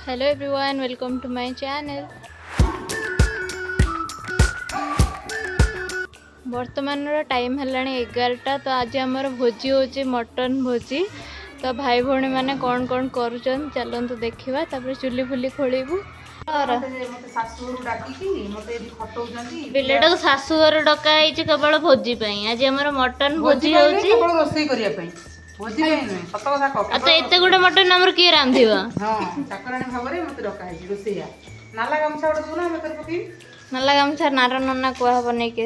Hello everyone, welcome to my channel. वर्तमान time है 11टा। तो आज आमर भोजी होची मटन भोजी। तो भाई भौणी मैंने कौन कौन करुचन चलतु देखा। तापर चुली फुली खोलू। पिलाटा शाशुघर डकाई केवल भोजी आज आमर मटन भोजी रोषे एत गुड़े मटन आमर किए रांधि नाला गामछा नार नना कहब नहीं कि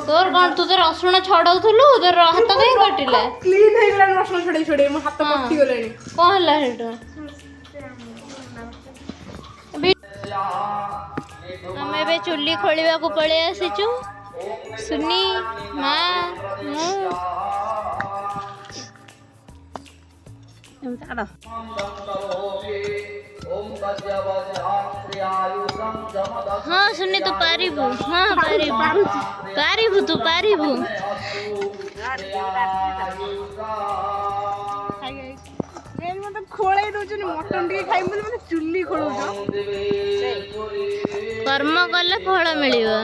तोर कौन तू तो रसुण छड़ाउलु तोर हाथ कहीं कटिला क्लीन हो गला रसुण छड़ाई छड़ाई मो हाथ कटि गलानी कौन हला हेटो हमें बे चुल्ली खोलिबा को पळे आसीचु सुनी मां मु हाँ सुनी तू पारिबु। हाँ पारिबु तू पारिबु। खोलाई दउछन मटन टी खाइम बोले मते चुल्ली खोलउछ कर्म कले फल मिलिबो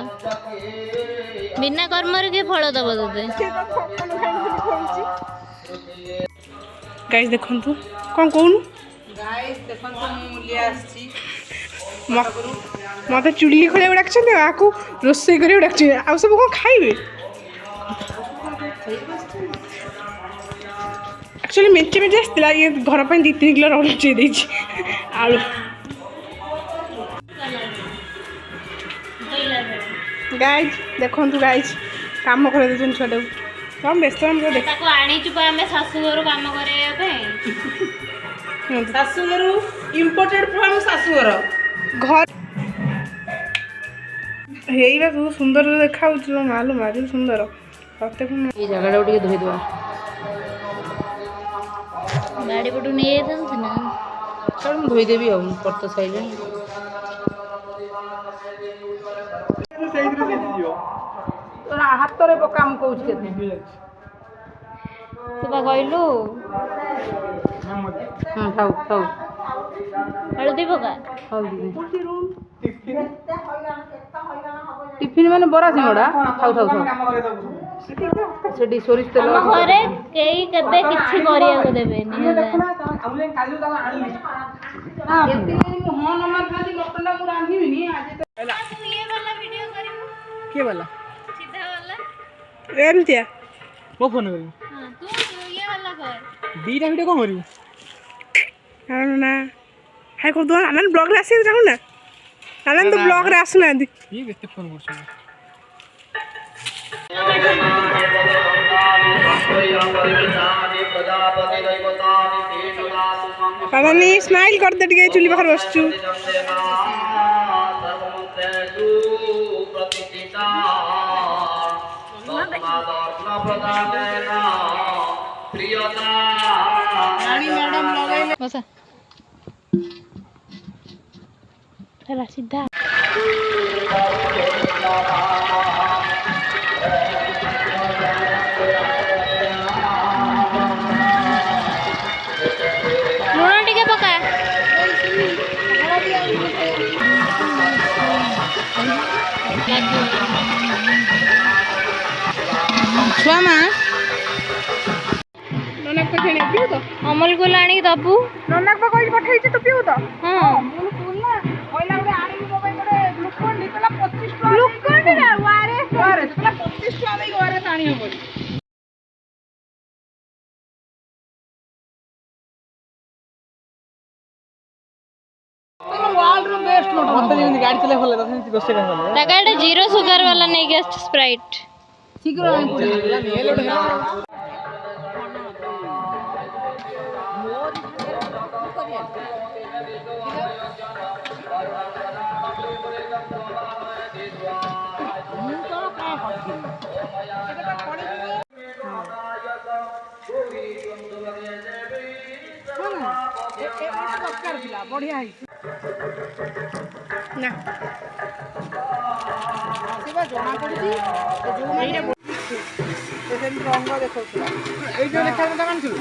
बिना कर्म रे के फल दबो तते गाइस देखंतु कोन कोन गाइस देखंतु मु लिया आछि मते चुल्ली खोले डाकछन आकू रोसई करे डाकछन आ सब कोन खाइबे एक्चुअली मेचे मेचे आसला ये घर पर 2-3 किलो रचे दे आलू गाइस देखंतु गाइस काम करे देछन छडे हम व्यस्त हम देख ताको आनी चुपा हमें सासुघर काम करे पे सासुघर इंपोर्टेड फ्रॉम सासुघर घर हेइबा तू सुंदर देखाउछ मालूम मारी सुंदर प्रत्येक ए जगह उठी धोई दवा गाड़ी पटू नहीं जाता ना चल मैं धोई देबी हम करते साइले तोरा हाथ रे काम कहूछ केते तू बा कहलु हां खाऊ खाऊ हल्दी पका हल्दी टिफिन माने बरा सिंगडा खाऊ खाऊ खाऊ सेडी सोरिस तेल हम घरे केई केबे किछि करिया को देबे नि देखना हमले काजू दाल आनली हां एती हो नंबर खाली मटन मु रांधीबी नि आज तो ये वाला वीडियो करिबो के वाला सीधा वाला एमतिया वो फोन करी हां तू ये वाला कर दीटा वीडियो कोन करी हां ना हाय को दो आनंद ब्लॉग रे आसी जाऊ ना आनंद तो ब्लॉग रे आसना दी ये केते फोन करछ पानी स्माइल कर दे टिके चुली बाहर बसचू बसा चला सीधा लुण टिके पका छुआ मां ननक को खेने पिउ तो अमल को लाणी दबु ननक को कोई पठाई छ तो पिउ तो हां बोल बोल ना ओइला रे आणी को भाई करे ग्लूकोन निकला 25 टका ग्लूकोन ना वारे वारे तला 25 टका दे वारे ताणी हो पड़ी वर्ल्ड रो बेस्ट मोटर मत जेंति गाड़ी चले भले तसे गोसे का भले टाकाटा 0 शुगर वाला नहीं गेस्ट स्प्राइट शीघ्र आनी पड़ला ने लोड है बढ़िया ना ଆସିବା ଜଣା ପଡୁଛି ଯୋଉମାନେ ରଙ୍ଗ ଦେଖାଉଥିଲା ଏଇ ଯୋଉ ଲେଖା କଥା କାଣିଥିଲୁ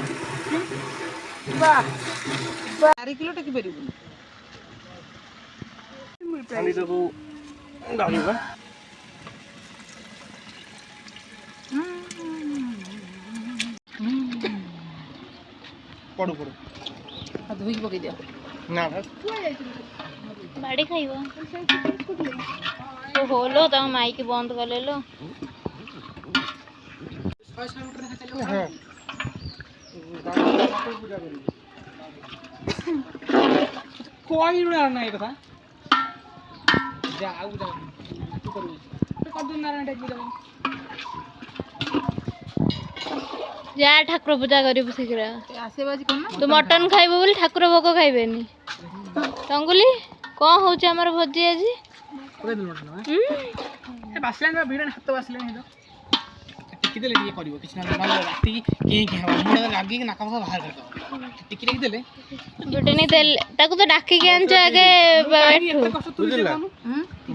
ବାଃ 4 କିଲୋ ଟେକି ପାରିବୁନି। ତାକୁ ଧରିବା ପଡୁ ପଡୁ ଧୋଇକି ପକେଇ ଦିଅ। ନା ବାଡ଼ି ଖାଇବ ହୋଲୋ ତାଙ୍କ ମାଇକି ବନ୍ଦ କଲେ लो। ହଁ କହିଲୁ ନା ଏ କଥା ଯା ଆଉ ନାରାୟଣ ଟେକି ଦେବ। ଯା ଠାକୁର ପୂଜା କରିବୁ ଶୀଘ୍ର। ଆସିବ ଆଜି କଣ ତୁ ମଟନ ଖାଇବୁ ବୋଲି ଠାକୁର ଭୋଗ ଖାଇବେନି। ଟଙ୍ଗୁଲି କଣ ହଉଛି ଆମର ଭୋଜି ଆଜି? ବାସିଲାଣି ବା ଭିଡ଼ ହାତ ବାସିଲାଣି ତ ଟିକି ଦେଲେ ଟିକେ କରିବ କିଛି ନା ରାତିକି କେଁ କେଁ ହବ ମୁଣ୍ଡ ଲାଗିକି ନାକ ଫାକ ବାହାର କରିଦବ। ଟିକି ଟିକି ଦେଲେ ବୁଟନି ଦେଲେ ତାକୁ ତ ଡାକିକି ଆଣିଛ ଆଗେ ଏଠୁ। ବୁଝିଲା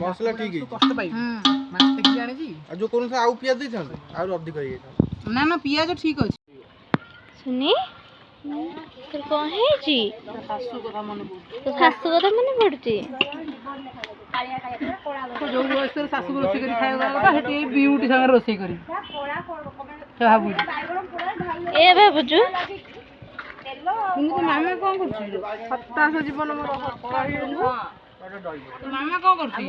ମସଲା ଠିକ ହେଇଛି କଷ୍ଟ ପାଇବୁ ମାଛ ଦେଖିକି ଆଣିଛି। ଆଉ ଯୋଉ କୌଣସି ଆଉ ପିଆଜ ଦେଇଥାନ୍ତେ ଆହୁରି ଅଧିକ ହେଇଯାଇଥାନ୍ତା। ନା ନା ପିଆଜ ଠିକ ଅଛି। ସୁନି ତୋର କଣ ହେଇଛି? ଶାଶୁ କଥା ମନେ ପଡୁଛି। ତୋ ଶାଶୁ କଥା ମନେ ପଡୁଛି? ଯୋଉ ବୟସରେ ଶାଶୁକୁ ରୋଷେଇ କରି ଖାଇବା କଥା ସେଠି ଏଇ ବିଉଟି ସାଙ୍ଗରେ ରୋଷେଇ କରି ଭାବୁଛି ଏ ଭାବୁଛୁ କିନ୍ତୁ ମାମା କଣ କରୁଛି? ହତାଶ ଜୀବନ ମୋର। ମାମା କଣ କରୁଛି?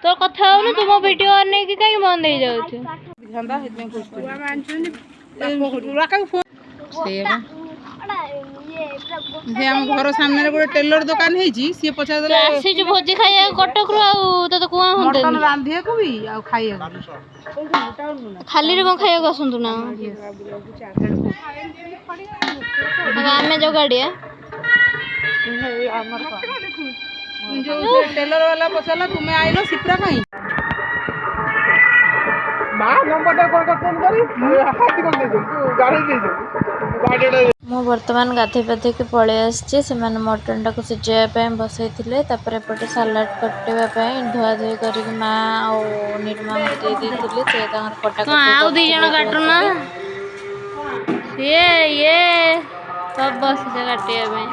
ତୋ କଥା ହଉନୁ ତୁ ମୋ ଭିଡିଓ ଅନେଇକି କାହିଁକି ବନ୍ଦ ହେଇଯାଉଛୁ? ସେ ଆମ ଘର ସାମ୍ନାରେ ଗୋଟେ ଟେଲର ଦୋକାନ ହେଇଛି। ସିଏ ତୁ ପଚାରିଦେଲେ ଆସିଛୁ ଭୋଜି ଖାଇବାକୁ କଟକରୁ ଆଉ ତୋତେ କୁଆ ମଟନ ହୁଅନ୍ତାନି ରାନ୍ଧିବାକୁ ବି ଆଉ ଖାଇବାକୁ। ଖାଲିରେ କଣ ଖାଇବାକୁ ଆସନ୍ତୁ ନା ଆମେ ଯୋଉ ଗାଡିଆ ଯୋଉ ସେ ଟେଲର ବାଲା ପଚାରିଲା ତୁମେ ଆଇଲ ସିପ୍ରା କାଇଁ? ମୁଁ ବର୍ତ୍ତମାନ ଗାଧୋଇ ପାଧୋଇକି ପଳେଇ ଆସିଛି। ସେମାନେ ମଟନଟାକୁ ସିଝେଇବା ପାଇଁ ବସେଇଥିଲେ। ତାପରେ ଏପଟେ ସାଲାଡ଼ କାଟିବା ପାଇଁ ଧୁଆଧୁଇ କରିକି ମା ଆଉ ନିର୍ମାଙ୍କୁ ଦେଇ ଦେଇଥିଲି। ସେ ତାଙ୍କର କଟାକଟି ଆଉ 2 ଜଣ କାଟୁନା ସିଏ ଇଏ ସବୁ ବସିছে କାଟିବା ପାଇଁ।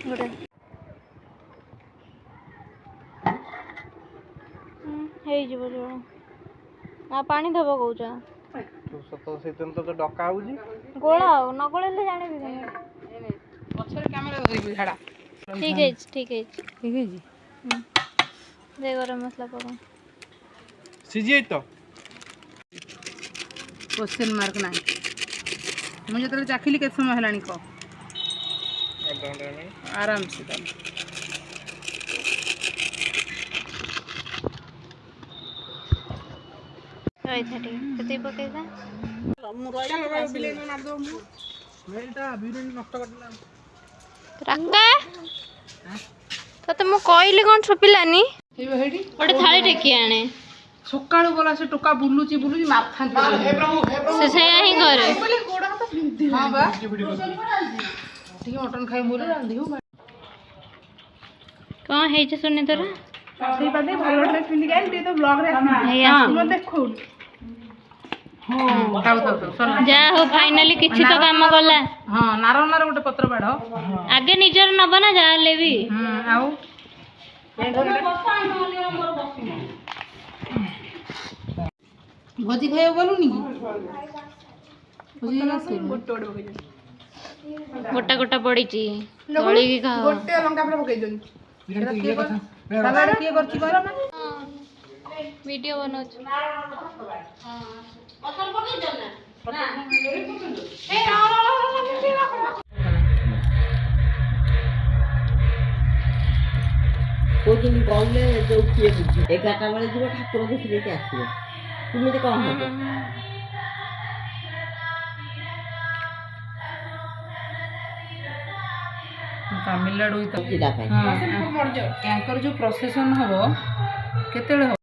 ଗୋଟେ ହେଇଯିବ ଜଣ ଆଉ ପାଣି ଦବ କହୁଛ ସେଇଦିନ ତ ଡକା ହଉଛି ଗୋଳା ଆଉ ନ ଗୋଳେଇଲେ ଜାଣିବି ପଛରେ କ୍ୟାମେରା ଧରିବି ଝାଡା। ଠିକ ହେଇଛି ଠିକ ହେଇଛି ଠିକ ହେଇଛି। ଦେ ଗରମ ମସଲା ପକ ସିଝି ଯାଇ ତ କ୍ୱେଶ୍ଚନ ମାର୍କ ନାହିଁ। ମୁଁ ଯେତେବେଳେ ଚାଖିଲି କେତେ ସମୟ ହେଲାଣି କହ ଆରାମସେ ତାହେଲେ ରହିଥା ଟିକେ ସେତିକି ପକେଇଥା। ରାକା ତତେ ମୁଁ କହିଲି କଣ ଶୁଭିଲାନି? ଗୋଟେ ଥାଳି ଟେକି ଆଣେ। ସକାଳୁ ଗଲା ସେ ଟୋକା ବୁଲୁଛି ମାଥା ସେ ସେଇଆ ହିଁ କରେ। ହଁ ବା ଟିକେ ମଟନ ଖାଇ ବୋଲେ ରାନ୍ଧିବୁ। କଣ ହେଇଛି ସୁନି ତୋର? ଭଲ ଡ୍ରେସ୍ ପିନ୍ଧିକି ଆଇଲି ଟିକେ ତ ବ୍ଲଗରେ ଦେଖଉନି। ଯାହା ହଉ ଫାଇନାଲି କିଛି ତ କାମ କଲା। ହଁ ନାର ଗୋଟେ ପତ୍ର ବାଢ ଆଗେ ନିଜର ନବ ନା ଯାହା ହେଲେ ବି। ଆଉ ଭୋଜି ଖାଇବାକୁ ଗଲୁନି କି? ଗୋଟା ଗୋଟା ପଡିଛି ଦଳିକି ଖାଅ। ଗୋଟେ ଲଙ୍କା ପରେ ପକେଇ ଦିଅନ୍ତି। କିଏ କରିଛି କହିଲ ନା? ଭିଡିଓ ବନଉଛି। କହୁଛନ୍ତି ଗଲେ ଯୋଉ କିଏ ବୁଝି 11ଟା ବେଳେ ଯିବ ଠାକୁର ଦେଖି ଦେଇକି ଆସିବ କେମିତି କଣ ହବ? ତାମିଲନାଡୁ ପିଲା ପାଇଁ ତାଙ୍କର ଯୋଉ ପ୍ରସେସନ ହବ କେତେବେଳେ ହବ?